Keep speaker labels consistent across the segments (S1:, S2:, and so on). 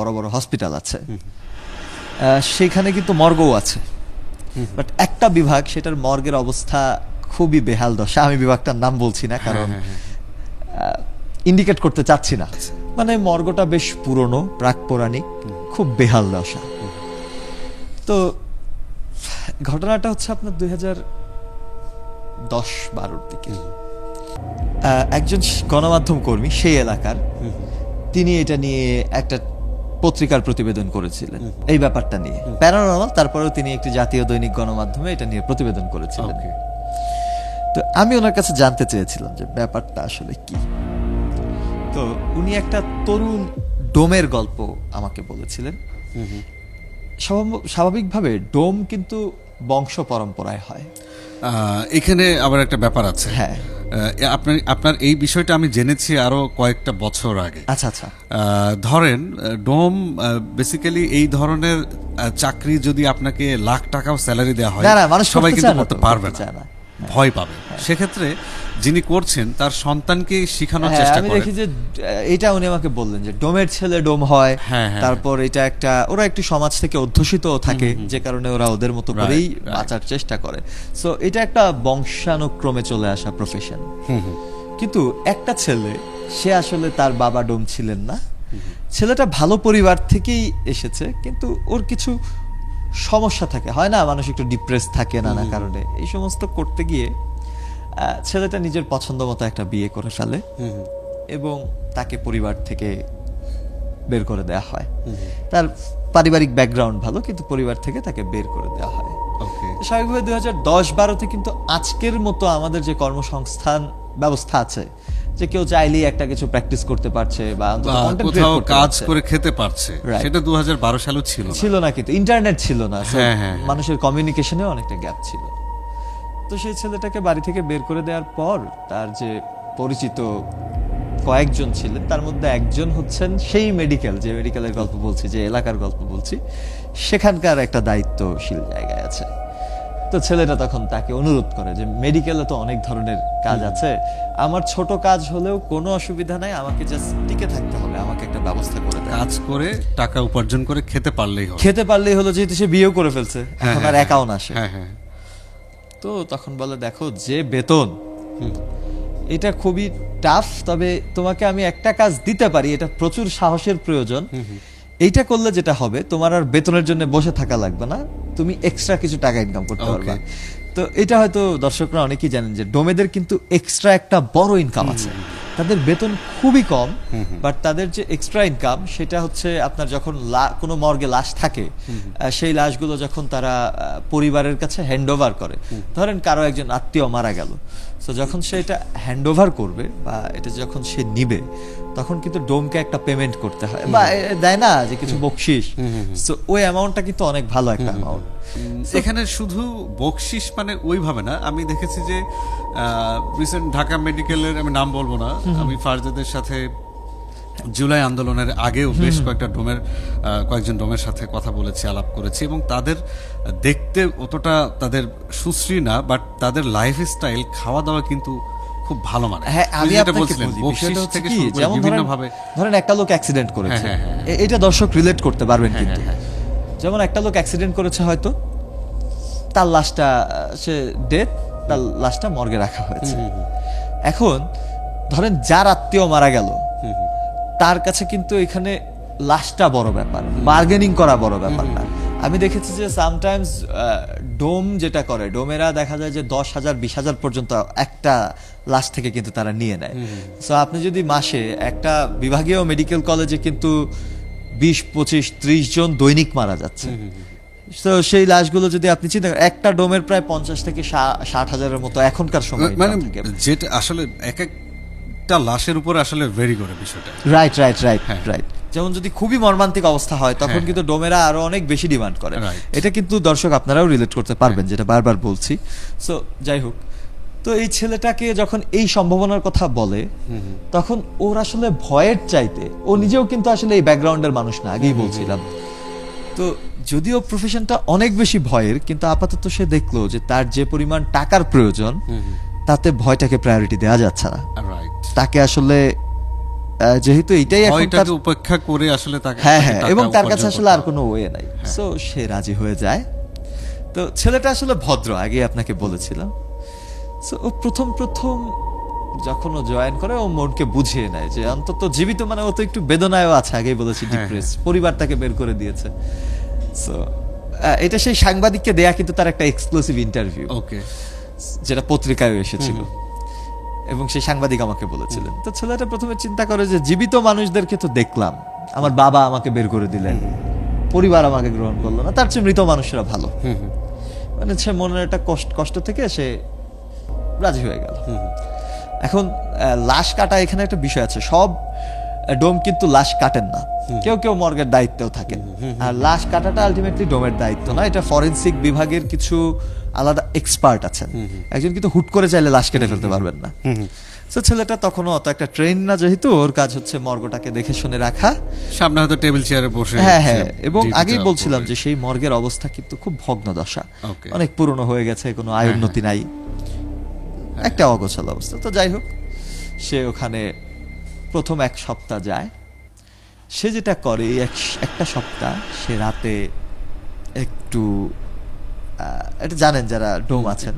S1: বড় বড় হসপিটাল আছে, সেখানে কিন্তু মর্গও আছে, বাট একটা বিভাগ সেটার মর্গের অবস্থা খুবই বেহাল দশা। আমি বিভাগটার নাম বলছি না কারণ ইন্ডিকেট করতে চাচ্ছি না। মানে মর্গটা বেশ পুরনো, প্রাক পৌরাণিক, খুব বেহাল দশা। তো ঘটনাটা হচ্ছে আপনার 2010-12 দিকে একজন গণমাধ্যম কর্মী সেই এলাকার, তিনি এটা নিয়ে একটা পত্রিকার প্রতিবেদন করেছিলেন এই ব্যাপারটা নিয়ে, প্যারানর্মাল। তারপরেও তিনি একটি জাতীয় দৈনিক গণমাধ্যমে এটা নিয়ে প্রতিবেদন করেছিলেন। তো আমি ওনার কাছে জানতে চেয়েছিলাম যে ব্যাপারটা আসলে কি। তো উনি একটা তরুণ ডোমের গল্প আমাকে বলেছিলেন। স্বাভাবিকভাবে ডোম কিন্তু বংশ পরম্পরায় হয়।
S2: এখানে আবার একটা ব্যাপার আছে।
S1: হ্যাঁ,
S2: আপনার এই বিষয়টা আমি জেনেছি আরো কয়েকটা বছর আগে।
S1: আচ্ছা আচ্ছা।
S2: ধরেন ডোম বেসিক্যালি এই ধরনের চাকরি যদি আপনাকে লাখ টাকাও স্যালারি দেওয়া হয়, সবাই কিন্তু করতে পারবে না, ভয় পাবে। সেক্ষেত্রে যিনি করছেন তার সন্তানকে শেখানোর চেষ্টা করেন।
S1: আমি দেখি যে এটা উনি আমাকে বললেন যে ডোমের ছেলে ডোম হয়। তারপর এটা একটা, ওরা একটু সমাজ থেকে অধ্যুষিত থাকে, যে কারণে ওরা ওদের মতো করেই বাঁচার চেষ্টা করে। সো এটা একটা বংশানুক্রমে চলে আসা প্রফেশন। কিন্তু একটা ছেলে, সে আসলে তার বাবা ডোম ছিলেন না, ছেলেটা ভালো পরিবার থেকেই এসেছে, কিন্তু ওর কিছু সমস্যা থাকে, হয় না, মানুষ একটু ডিপ্রেস থাকে নানা কারণে। এই সমস্ত করতে গিয়ে ছেলেটা নিজের পছন্দ মতো একটা বিয়ে করে ফেলে এবং তাকে পরিবার থেকে বের করে দেওয়া হয়। তার পারিবারিক ব্যাকগ্রাউন্ড ভালো, কিন্তু পরিবার থেকে তাকে বের করে দেওয়া হয়। স্বাভাবিকভাবে 2010-12-তে কিন্তু আজকের মতো আমাদের যে কর্মসংস্থান ব্যবস্থা আছে, যে কেউ চাইলেই একটা কিছু প্র্যাকটিস করতে পারছে বা
S2: কোথাও কাজ করে খেতে পারছে, সেটা 2012 সালেও ছিল
S1: না। কিন্তু ইন্টারনেট ছিল না, মানুষের কমিউনিকেশনে অনেকটা গ্যাপ ছিল। তো সেই ছেলেটাকে বাড়ি থেকে বের করে দেওয়ার পর তার যে পরিচিত কয়েকজন ছিলেন, তার মধ্যে একজন হচ্ছেন সেই যে মেডিকেলের গল্প বলছি, যে এলাকার গল্প বলছি, সেখানকার একটা দায়িত্বশীল জায়গায় আছে। তো ছেলেটা তখন তাকে অনুরোধ করে যে মেডিকেলে তো অনেক ধরনের কাজ আছে, আমার ছোট কাজ হলেও কোনো অসুবিধা নাই, আমাকে জাস্ট টিকে থাকতে হবে, আমাকে একটা ব্যবস্থা করে দেয়,
S2: কাজ করে টাকা উপার্জন করে খেতে পারলেই
S1: হলো, যেহেতু সে বিয়েও করে ফেলছে, এখন আর একাও না সে। তো তখন বলে, দেখো যে বেতন, এটা খুবই টাফ, তবে তোমাকে আমি একটা কাজ দিতে পারি, এটা প্রচুর সাহসের প্রয়োজন। এইটা করলে যেটা হবে, তোমার আর বেতনের জন্য বসে থাকা লাগবে না, তুমি এক্সট্রা কিছু টাকা ইনকাম করতে পারবে। তো এটা হয়তো দর্শকরা অনেকেই জানেন যে ডোমেদের কিন্তু এক্সট্রা একটা বড় ইনকাম আছে। তাদের বেতন খুবই কম, বাট তাদের যে এক্সট্রা ইনকাম, সেটা হচ্ছে আপনার যখন কোনো মর্গে লাশ থাকে, সেই লাশগুলো যখন তারা পরিবারের কাছে হ্যান্ড ওভার করে, ধরেন কারো একজন আত্মীয় মারা গেল, তো যখন সে এটা হ্যান্ড ওভার করবে বা এটা যখন সে নিবে, তখন কিন্তু ডোমকে একটা পেমেন্ট করতে হয় বা দেয় না যে কিছু বকশিস। তো ওই অ্যামাউন্টটা কিন্তু অনেক ভালো একটা অ্যামাউন্ট।
S2: এখানে শুধু বকশিস মানে ওইভাবে না, আমি দেখেছি যে রিসেন্ট ঢাকা মেডিকেলের, আমি নাম বলবো না, আমি ফারজাদের সাথে জুলাই আন্দোলনের আগেও বেশ কয়েকজন ডোমের সাথে কথা বলেছি, আলাপ করেছি, এবং তাদের দেখতে অতটা তাদের সুশ্রী না, বাট তাদের লাইফ স্টাইল, খাওয়া দাওয়া কিন্তু খুব ভালো। মানে
S1: আমি আপনাকে বলি, বিষয়টা হচ্ছে কি, যেমন ধরেন একটা লোক অ্যাক্সিডেন্ট করেছে, এটা দর্শক রিলেট করতে পারবেন, কিন্তু যেমন একটা লোক অ্যাক্সিডেন্ট করেছে, হয়তো তার লাশটা, সে ডেথ, তার লাশটা মর্গে রাখা হয়েছে। এখন ধরেন যার আত্মীয় মারা গেল, তার কাছে কিন্তু এখানে লাশটা বড় ব্যাপার, বার্গেনিং করা বড় ব্যাপার না। আমি দেখেছি যে সামটাইমস ডোম যেটা করে, ডোমেরা দেখা যায় যে 10,000 20,000 পর্যন্ত একটা লাশ থেকে কিন্তু তারা নিয়ে নেয়। সো আপনি যদি মাসে একটা বিভাগীয় মেডিকেল কলেজে কিন্তু 20, 25, 30 জন দৈনিক মারা যাচ্ছে, তো সেই লাশগুলো যদি আপনি চিন্তা করেন, একটা ডোমের প্রায় 50 থেকে 60,000-এর মতো এখনকার সময়,
S2: মানে যেটা আসলে এক একটা লাশের উপর আসলে ভেরি করে বিষয়টা।
S1: রাইট। যেমন যদি খুবই মর্মান্তিক অবস্থা হয়, তখন কিন্তু ডোমেরা আরো অনেক বেশি ডিমান্ড করে। এটা কিন্তু দর্শক আপনারাও রিলেট করতে পারবেন, যেটা বারবার বলছি। সো যাই হোক, তো এই ছেলেটাকে যখন এই সম্ভাবনার কথা বলে, তখন ওর আসলে ভয়ের চাইতে, ও নিজেও কিন্তু আসলে এই ব্যাকগ্রাউন্ডের মানুষ না, আগেই বলছিলাম। তো যদিও প্রফেশনটা অনেক বেশি ভয়ের, কিন্তু আপাতত সে দেখলো যে তার যে পরিমাণ টাকার প্রয়োজন, তাতে ভয়টাকে প্রায়োরিটি দেওয়া যাচ্ছে না। তাকে আসলে যেহেতু এইটাই এখন
S2: ভয়টাকে উপেক্ষা করে আসলে তাকে
S1: হ্যাঁ হ্যাঁ
S2: টাকা
S1: এবং তার কাছে
S2: উপার্জন
S1: আসলে আর
S2: করতে
S1: কোনো ওয়ে নাই, সো সে রাজি হয়ে যায়। তো ছেলেটা আসলে ভদ্র, আগে আপনাকে বলেছিলাম। সো ও প্রথম প্রথম যখন ও জয়েন করে ও মনকে বুঝিয়ে নেয় যে অন্তত জীবিত, মানে ও তো একটু বেদনায়ও আছে, আগেই বলেছি ডিপ্রেস, পরিবার তাকে বের করে দিয়েছে। সো এটা সেই সাংবাদিককে দেয়া কিন্তু তার একটা এক্সক্লুসিভ ইন্টারভিউ,
S2: ওকে,
S1: যেটা পত্রিকায় এসেছিল এবং সেই সাংবাদিক আমাকে বলেছিলেন। তো ছেলেটা প্রথমে চিন্তা করে যে জীবিত মানুষদেরকে তো দেখলাম, আমার বাবা আমাকে বের করে দিলেন, পরিবার আমাকে গ্রহণ করলো না, তার চেয়ে মৃত মানুষরা ভালো। মানে সে মনের একটা কষ্ট থেকে সে রাজি হয়ে গেল। এখন লাশ কাটা এখানে একটা বিষয় আছে, সব ডোম কিন্তু লাশ কাটেন না, কেউ কেউ মর্গের দায়িত্বেও থাকেন। আর লাশ কাটাটা আলটিমেটলি ডোমের দায়িত্ব না, এটা ফরেনসিক বিভাগের কিছু আলাদা এক্সপার্ট আছেন, একজন কিন্তু হুট করে চাইলে লাশ কেটে ফেলতে পারবেন না। তো ছেলেটা তখনও অত একটা ট্রেন না, যেহেতু ওর কাজ হচ্ছে মর্গটাকে দেখে শুনে রাখা,
S2: সামনে হয়তো টেবিল চেয়ারে বসে।
S1: হ্যাঁ হ্যাঁ, এবং আগেই বলছিলাম যে সেই মর্গের অবস্থা কিন্তু খুব ভগ্ন দশা, অনেক পুরনো হয়ে গেছে, কোনো আয় উন্নতি নাই, একটা অগোছাল অবস্থা। তো যাই হোক, সে ওখানে প্রথম 1 সপ্তাহ যায়। সে যেটা করে একটা সপ্তাহ সে রাতে একটু এটা জানেন যারা ডোম আছেন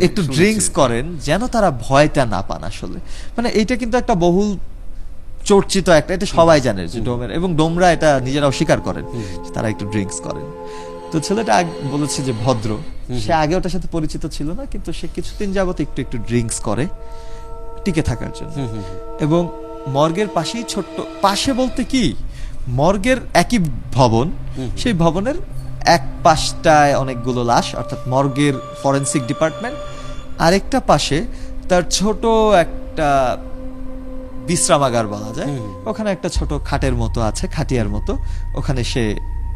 S1: একটু ড্রিঙ্কস করেন যেন তারা ভয়টা না পান আসলে। মানে এইটা কিন্তু একটা বহুল চর্চিত একটা, এটা সবাই জানে যে ডোমের, এবং ডোমরা এটা নিজেরাও স্বীকার করেন তারা একটু ড্রিঙ্কস করেন। তো ছেলেটা বলেছে যে ভদ্র, সে আগে ওটার সাথে পরিচিত ছিল না, কিন্তু সে কিছুদিন যাবত একটু একটু ড্রিঙ্কস করে টিকে থাকার জন্য। এবং মর্গের পাশেই ছোট্ট, পাশে বলতে কি মর্গের একই ভবন, সেই ভবনের এক পাশটায় অনেকগুলো লাশ, অর্থাৎ মর্গের ফরেনসিক ডিপার্টমেন্ট, আরেকটা পাশে তার ছোট একটা বিশ্রামাগার বলা যায়, ওখানে একটা ছোট খাটের মতো আছে, খাটিয়ার মতো, ওখানে সে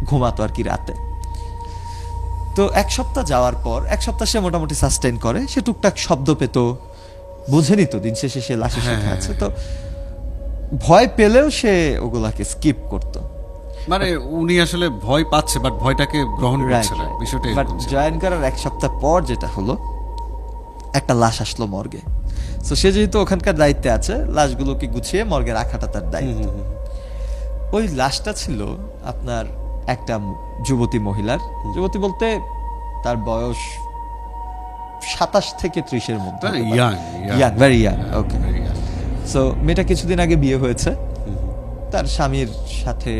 S1: ঘুমাতো আর কি রাতে। তো 1 সপ্তাহ যাওয়ার পর 1 সপ্তাহ সে মোটামুটি সাস্টেইন করে, সে টুকটাক শব্দ পেত, বুঝেনি তো দিন শেষে সে লাশের সাথে আছে, তো ভয় পেলেও সে ওগুলাকে স্কিপ করত।
S2: মানে উনি আসলে ভয় পাচ্ছে বাট ভয়টাকে গ্রহণ করছে না, বিষয়টা এরকম।
S1: জয়েন করার 1 সপ্তাহ পর যেটা হলো, একটা লাশ আসলো মর্গে। সো সে যেহেতু ওখানকার দায়িত্বে আছে, লাশগুলোকে গুছিয়ে মর্গে রাখাটা তার দায়িত্ব। ওই লাশটা ছিল আপনার একটা যুবতী মহিলার, যুবতী বলতে তার বয়স 27 থেকে 30-এর মধ্যে, ইয়াং, ভেরি ইয়াং। ওকে, সো মেয়েটা কিছুদিন আগে বিয়ে হয়েছে, তার স্বামীর সাথে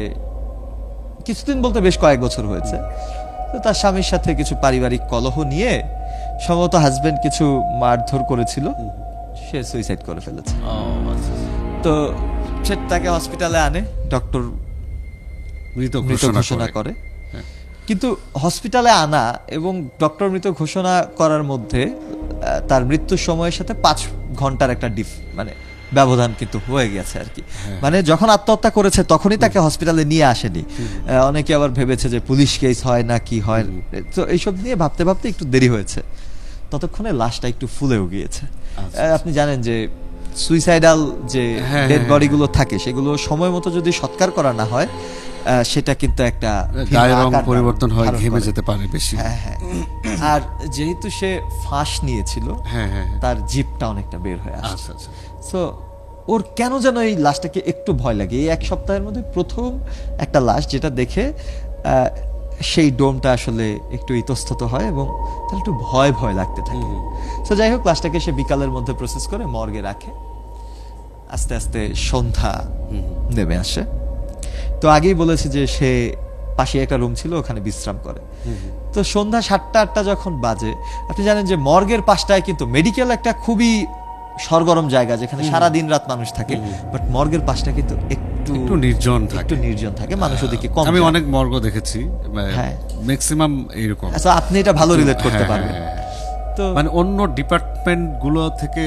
S1: কিছুদিন বলতে বেশ কয়েক বছর হয়েছে। তো তার স্বামীর সাথে কিছু পারিবারিক কলহ নিয়ে সম্ভবত হাজবেন্ড কিছু মারধর করেছিল, সে সুইসাইড করে ফেলেছে। তো সে তাকে হসপিটালে আনে, ডক্টর মৃত ঘোষণা করে। কিন্তু হসপিটালে আনা এবং ডক্টর মৃত ঘোষণা করার মধ্যে তার মৃত্যুর সময়ের সাথে 5 ঘন্টার একটা মানে ব্যবধান কিন্তু হয়ে গেছে আর কি। মানে যখন আত্মহত্যা করেছে তখনই তাকে হসপিটালে নিয়ে আসেনি, অনেকে আবার ভেবেছে যে পুলিশ কেস হয় না কি হয়, তো এইসব নিয়ে ভাবতে ভাবতে একটু দেরি হয়েছে, ততক্ষণে লাশটা একটু ফুলেও গিয়েছে। আপনি জানেন যে সুইসাইডাল যে ডেড বডিগুলো থাকে সেগুলো সময় মতো যদি সৎকার করা না হয়, সেটা কিন্তু একটা
S2: পরিবর্তন হয়, ঘেমে যেতে পারে বেশি।
S1: আর যেহেতু সে ফাঁস নিয়েছিল, তার জিভটা অনেকটা বের হয়ে আসছে। সো ওর কেন যেন এই লাশটাকে একটু ভয় লাগে। এই 1 সপ্তাহের মধ্যে প্রথম একটা লাশ যেটা দেখে সেই ডোমটা আসলে একটু ইতস্তত হয় এবং তার একটু ভয় ভয় লাগতে থাকে। সো যাই হোক, লাশটাকে সে বিকালের মধ্যে প্রসেস করে মর্গে রাখে। আস্তে আস্তে সন্ধ্যা নেমে আসে। তো আগেই বলেছি যে সে পাশে একটা রুম ছিল, ওখানে বিশ্রাম করে। তো সন্ধ্যা 7টা-8টা যখন বাজে, আপনি জানেন যে মর্গের পাশটায় কিন্তু মেডিকেল একটা খুবই সরগরম জায়গা, যেখানে সারা দিন রাত মানুষ থাকে, বাট মর্গের পাশটা কিন্তু একটু নির্জন থাকে, মানুষ ওদিকে কম।
S2: আমি অনেক মর্গ দেখেছি, ম্যাক্সিমাম এইরকম।
S1: আচ্ছা, আপনি এটা ভালো রিলেট করতে পারবেন।
S2: তো মানে অন্য ডিপার্টমেন্ট গুলো থেকে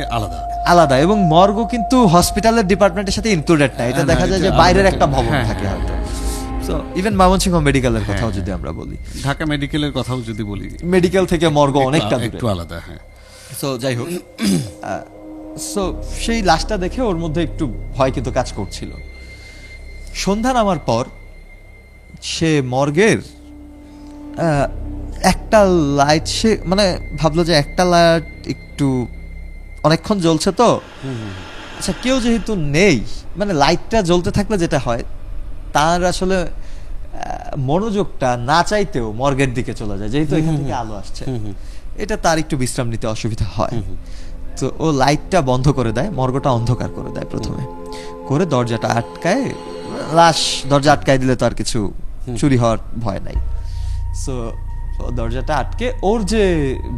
S1: আলাদা, এবং মর্গ কিন্তু হসপিটালের ডিপার্টমেন্টের সাথে ইনক্লুডেড না, এটা দেখা যায় যে বাইরের একটা ভবন থাকে হয়তো। সো ইভেন ময়মনসিংহ মেডিকেলের কথাও যদি আমরা বলি,
S2: ঢাকা মেডিকেলের কথাও যদি বলি,
S1: মেডিকেল থেকে মর্গ অনেকটা
S2: একটু আলাদা।
S1: সো যাই হোক, সো সেই লাশটা দেখে ওর মধ্যে একটু ভয় কিন্তু কাজ করছিল। সন্ধ্যা নামার পর সে মর্গের একটা লাইট, সে মানে ভাবলো যে একটা লাইট একটু অনেকক্ষণ জ্বলছে, তো আচ্ছা কেউ যেহেতু নেই, মানে লাইটটা জ্বলতে থাকলে যেটা হয় তার আসলে মনোযোগটা না চাইতেও মর্গের দিকে চলে যায়, যেহেতু এখান থেকে আলো আসছে, এটা তার একটু বিশ্রাম নিতে অসুবিধা হয়। তো ও লাইটটা বন্ধ করে দেয়, মর্গটা অন্ধকার করে দেয় প্রথমে, করে দরজাটা আটকায়। লাশ দরজা আটকায় দিলে তো আর কিছু চুরি হওয়ার ভয় নাই। সো দরজাটা আটকে ওর যে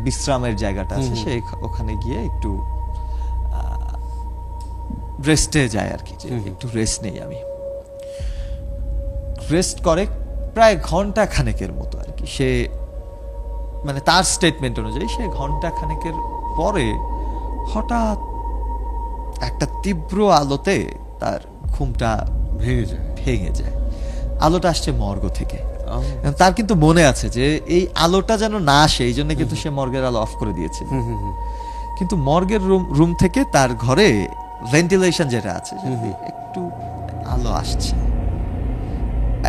S1: বিশ্রামের জায়গাটা আছে সে ওখানে গিয়ে একটু রেস্টে যায় আর কি, যে একটু রেস্ট নেই আমি। রেস্ট করে প্রায় ঘন্টা খানেকের মতো আর কি। সে মানে তার স্টেটমেন্ট অনুযায়ী সে ঘন্টা খানেকের পরে হঠাৎ একটা তীব্র আলোতে তার ঘুমটা ভেঙে যায়। আলোটা আসছে মর্গ থেকে। তার কিন্তু মনে আছে যে এই আলোটা যেন না আসে, এই জন্য কিন্তু সে মর্গের আলো অফ করে দিয়েছিল। কিন্তু মর্গের রুম থেকে তার ঘরে ভেন্টিলেশন যেটা আছে একটু আলো আসছে,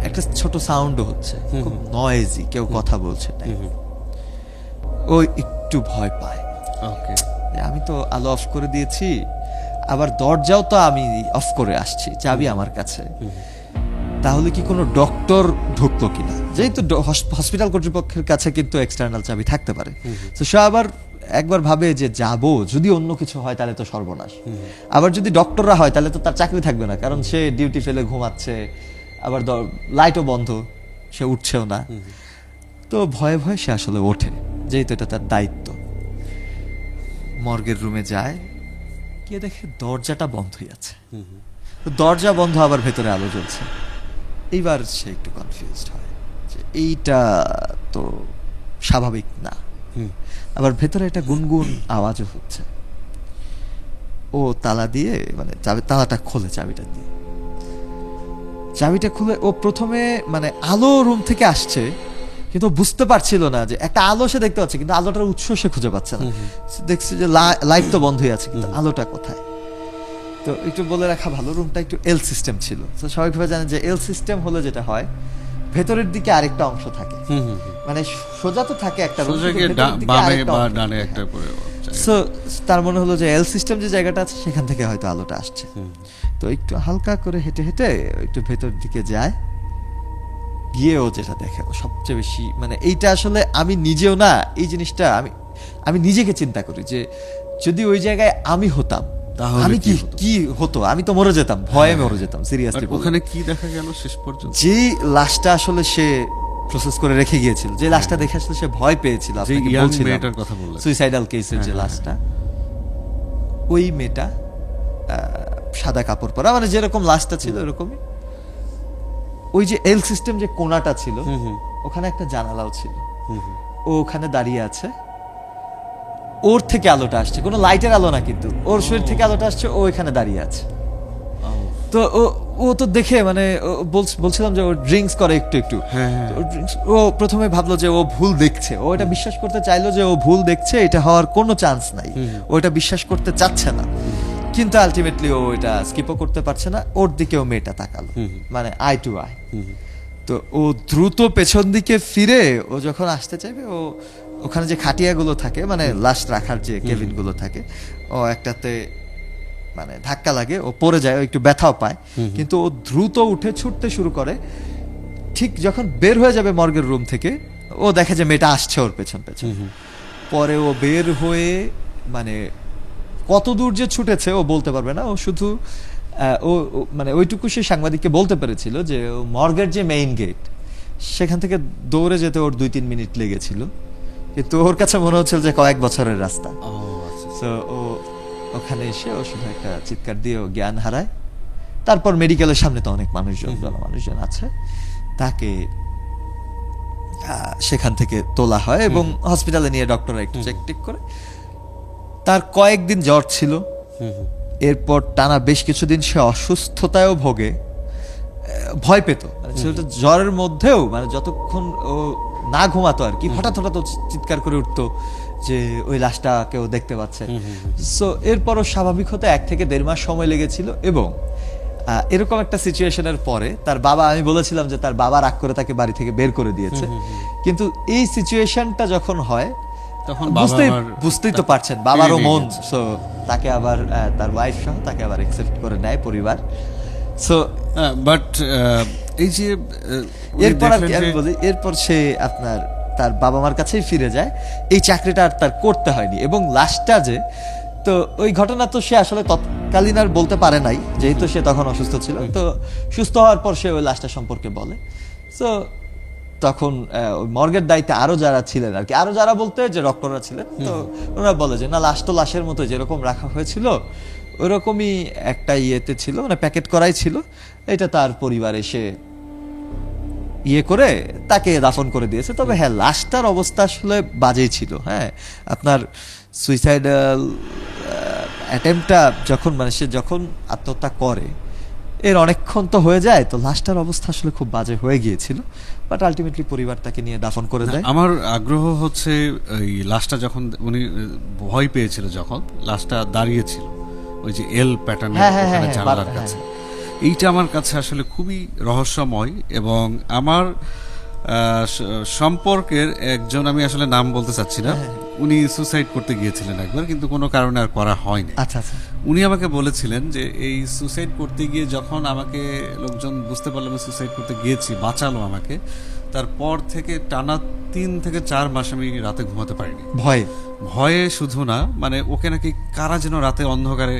S1: একটা ছোট সাউন্ড হচ্ছে, খুব নয়েজি, কেউ কথা বলছে তাই। ও একটু ভয় পায়, আমি তো আলো অফ করে দিয়েছি, আবার দরজাও তো আমি অফ করে আসছি, চাবি আমার কাছে, তাহলে কি কোনো ডক্টর ঢুকলো কিনা, যেহেতু হসপিটাল কর্তৃপক্ষের কাছে কিন্তু এক্সটার্নাল চাবি থাকতে পারে। তো সে আবার একবার ভাবে যে যাব, যদি অন্য কিছু হয় তাহলে তো সর্বনাশ, আবার যদি ডক্টররা হয় তাহলে তো তার চাকরি থাকবে না, কারণ সে ডিউটি ফেলে ঘুমাচ্ছে, আবার লাইটও বন্ধ, সে উঠছেও না। তো ভয়ে ভয়ে সে আসলে ওঠে, যেহেতু এটা তার দায়িত্ব। মর্গের রুমে যায়, গিয়ে দেখে দরজাটা বন্ধই আছে। দরজা বন্ধ, আবার ভেতরে আলো জ্বলছে। এইবার সে একটু কনফিউজড হয় যে এইটা তো স্বাভাবিক না। আবার ভেতরে একটা গুনগুন আওয়াজও হচ্ছে। ও তালা দিয়ে, মানে তালাটা খোলে চাবিটা খুলে ও প্রথমে মানে আলো রুম থেকে আসছে, কিন্তু বুঝতে পারছিল না যে একটা আলো সে দেখতে পাচ্ছে, কিন্তু আলোটার উৎস সে খুঁজে পাচ্ছে না। দেখছে যে লাইট তো বন্ধই আছে, কিন্তু আলোটা কোথায়। তো একটু বলে রাখা ভালো, রুমটা একটু এল সিস্টেম ছিল। তো স্বাভাবিকভাবে জানেন যে এল সিস্টেম হলে যেটা হয়, ভেতরের দিকে আরেকটা অংশ থাকে, মানে সোজা তো থাকে একটা রুম, সো তার মনে হলো যে এল সিস্টেম যে জায়গাটা আছে সেখান থেকে হয়তো আলোটা আসছে। তো একটু হালকা করে হেঁটে হেঁটে একটু ভেতর দিকে যায়, গিয়েও যেটা দেখে ও সবচেয়ে বেশি, মানে এইটা আসলে আমি নিজেও না, এই জিনিসটা আমি নিজেকে চিন্তা করি যে যদি ওই জায়গায় আমি হতাম আমি কি হতো, আমি তো মরে যেতাম, ভয়ে মরে যেতাম সিরিয়াসলি।
S2: ওখানে কি দেখা গেল শেষ পর্যন্ত?
S1: যে লাশটা আসলে সে প্রসেস করে রেখে গিয়েছিল, যে লাশটা দেখে আসলে সে ভয় পেয়েছিল, আপনাকে বলছিলাম সুইসাইডাল কেসের যে লাশটা, ওই মেয়েটা সাদা কাপড় পরা, মানে যেরকম লাশটা ছিল এরকমই। ওই যে এল সিস্টেম যে কোণাটা ছিল, ওখানে একটা জানালাও ছিল, ও ওখানে দাঁড়িয়ে আছে, ওর থেকে আলোটা আসছে, কোনো লাইটের আলো না, কিন্তু ওর শরীর থেকে আলোটা আসছে, ও এখানে দাঁড়িয়ে আছে। তো ও তো দেখে, মানে বলছিলাম যে ও ড্রিঙ্কস করে একটু, ও প্রথমে ভাবলো যে ও ভুল দেখছে, ও এটা বিশ্বাস করতে চাইলো যে ও ভুল দেখছে, এটা হওয়ার কোনো চান্স নাই, ও এটা বিশ্বাস করতে চাচ্ছে না, কিন্তু আলটিমেটলি ও এটা স্কিপও করতে পারছে না। ওর দিকেও মেয়েটা তাকালো, মানে আই টু আই। তো ও দ্রুত পেছন দিকে ফিরে ও যখন আসতে চাইবে, ও ওখানে যে খাটিয়াগুলো থাকে, মানে লাশ রাখার যে কেবিন গুলো থাকে, ও একটাতে মানে ধাক্কা লাগে, ও পড়ে যায়, ও একটু ব্যথাও পায়, কিন্তু ও দ্রুত উঠে ছুটতে শুরু করে। ঠিক যখন বের হয়ে যাবে মর্গের রুম থেকে, ও দেখে যে মেয়েটা আসছে ওর পেছন পেছন। পরে ও বের হয়ে, মানে কত দূর যে ছুটেছে ও বলতে পারবে না, ও শুধু ও মানে ওইটুকু সে সাংবাদিককে বলতে পেরেছিল যে মর্গের যে মেইন গেট, সেখান থেকে দৌড়ে যেতে ওর 2-3 মিনিট লেগেছিল, কিন্তু ওর কাছে মনে হচ্ছিল যে কয়েক বছরের রাস্তা। তো ও ওখানে এসে ও শুধু একটা চিৎকার দিয়ে ও জ্ঞান হারায়। তারপর মেডিকেলের সামনে তো অনেক মানুষজন আছে, তাকে সেখান থেকে তোলা হয় এবং হসপিটালে নিয়ে ডক্টররা একটু চেক টেক করে। তার কয়েকদিন জ্বর ছিল, এরপর টানা বেশ কিছুদিন সে অসুস্থতায়ও ভোগে, ভয় পেত, মানে জ্বরের মধ্যেও, মানে যতক্ষণ ও না ঘুমাতো আর কি, হঠাৎ হঠাৎ চিৎকার করে উঠতো যে ওই লাশটা কেউ দেখতে পাচ্ছে। সো এরপরও স্বাভাবিক হতে 1 থেকে 1.5 মাস সময় লেগেছিল। এবং এরকম একটা সিচুয়েশনের পরে তার বাবা, আমি বলেছিলাম যে তার বাবা রাগ করে তাকে বাড়ি থেকে বের করে দিয়েছে, কিন্তু এই সিচুয়েশনটা যখন হয়
S2: তখন বাবা
S1: বুঝতেই তো পারছেন বাবারও মন, সো তাকে আবার তার ওয়াইফ সহ তাকে আবার একসেপ্ট করে নেয় পরিবার। সো
S2: বাট এই যে
S1: এরপর আর কি আমি বলি, এরপর সে আপনার তার বাবা মার কাছেই ফিরে যায়, এই চাকরিটা আর তার করতে হয়নি। এবং লাস্টটা যে, তো ওই ঘটনা তো সে আসলে তৎকালীন আর বলতে পারে নাই, যেহেতু সে তখন অসুস্থ ছিল। তো সুস্থ হওয়ার পর সে ওই লাশটা সম্পর্কে বলে। সো তখন ওই মর্গের দায়িত্বে আরো যারা ছিলেন আর কি, আরো যারা বলতে যে ডক্টররা ছিলেন, তো ওরা বলে যে না, লাশ তো লাশের মতো যেরকম রাখা হয়েছিল ওরকমই একটা ইয়েতে ছিল, মানে প্যাকেট করাই ছিল, এটা তার পরিবার এসে ইয়ে করে তাকে দাফন করে দিয়েছে। তবে হ্যাঁ, লাশটার অবস্থা আসলে বাজেই ছিল। হ্যাঁ, আপনার সুইসাইডাল অ্যাটেম্পটা যখন, মানে সে যখন আত্মহত্যা করে এর অনেকক্ষণ তো হয়ে যায়, তো লাশটার অবস্থা আসলে খুব বাজে হয়ে গিয়েছিল। বাট আলটিমেটলি পরিবার তাকে নিয়ে দাফন করে দেয়।
S2: আমার আগ্রহ হচ্ছে এই লাশটা যখন উনি ভয় পেয়েছিল, যখন লাশটা দাঁড়িয়েছিল ওই যে এল প্যাটার্নের জানালার কাছে, এইটা আমার কাছে আসলে খুবই রহস্যময়। এবং আমার সম্পর্কের একজন, আমি আসলে নাম বলতে চাচ্ছি না, উনি সুসাইড করতে গিয়েছিলেন একবার, কিন্তু কোনো কারণে আর করা হয়নি।
S1: আচ্ছা আচ্ছা।
S2: উনি আমাকে বলেছিলেন যে এই সুসাইড করতে গিয়ে যখন আমাকে লোকজন বুঝতে পারলো আমি সুসাইড করতে গিয়েছি, বাঁচালো আমাকে, তারপর থেকে টানা 3 থেকে 4 মাস আমি রাতে ঘুমাতে পারিনি। ভয়ে শুধু না, মানে ওকে নাকি কারা যেন রাতে অন্ধকারে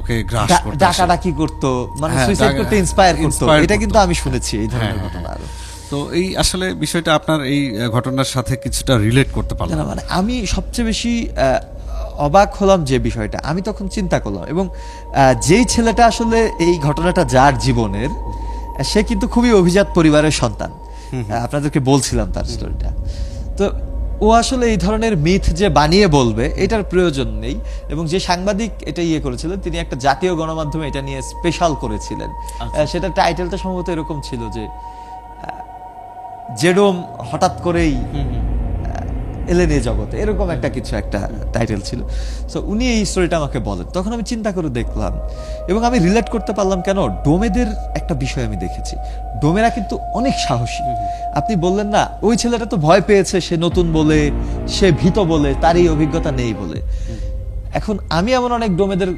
S2: ওকে গ্রাস করতে,
S1: ডাকাডাকি করতো, মানে সুইসাইড করতে ইন্সপায়ার করতো। এটা কিন্তু আমি শুনেছি এই ধরনের ঘটনা আরো।
S2: তো এই আসলে বিষয়টা আপনার এই ঘটনার সাথে কিছুটা রিলেট করতে পারলাম।
S1: মানে আমি সবচেয়ে বেশি অবাক হলাম যে বিষয়টা, আমি তখন চিন্তা করলাম, এবং যেই ছেলেটা আসলে এই ঘটনাটা যার জীবনের, সে কিন্তু খুবই অভিজাত পরিবারের সন্তান। আপনাদেরকে বলছিলাম তার স্টোরিটা। তো ও আসলে এই ধরনের মিথ যে বানিয়ে বলবে এটার প্রয়োজন নেই। এবং যে সাংবাদিক এটা ইয়ে করেছিলেন, তিনি একটা জাতীয় গণমাধ্যমে এটা নিয়ে স্পেশাল করেছিলেন। সেটা টাইটেলটা সম্ভবত এরকম ছিল যে জেরোম হঠাৎ করেই এলেন এই জগতে, এরকম একটা কিছু একটা টাইটেল ছিল। সো উনি এই স্টোরিটা আমাকে বলেন, তখন আমি চিন্তা করে দেখলাম এবং আমি রিলেট করতে পারলাম। কেন? ডোমেদের একটা বিষয় আমি দেখেছি, ডোমেরা কিন্তু অনেক সাহসী। আপনি বললেন না, ওই ছেলেটা তো ভয় পেয়েছে, সে নতুন বলে, সে ভীত বলে, তার এই অভিজ্ঞতা নেই বলে। এখন আমি এমন অনেক ডোমেদের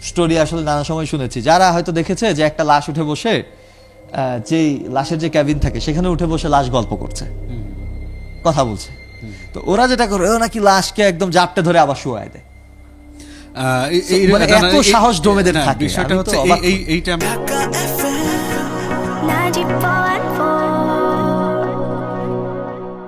S1: স্টোরি আসলে নানা সময় শুনেছি, যারা হয়তো দেখেছে যে একটা লাশ উঠে বসে, যেই লাশের যে ক্যাবিন থাকে সেখানে উঠে বসে লাশ গল্প করছে, কথা বলছে। তো ওরা যেটা করে, ও নাকি লাশকে একদম জাপটে ধরে আবার শুয়ায় দেয়। এত সাহস ডোমেদের থাকে।
S2: বিষয়টা হচ্ছে এইটা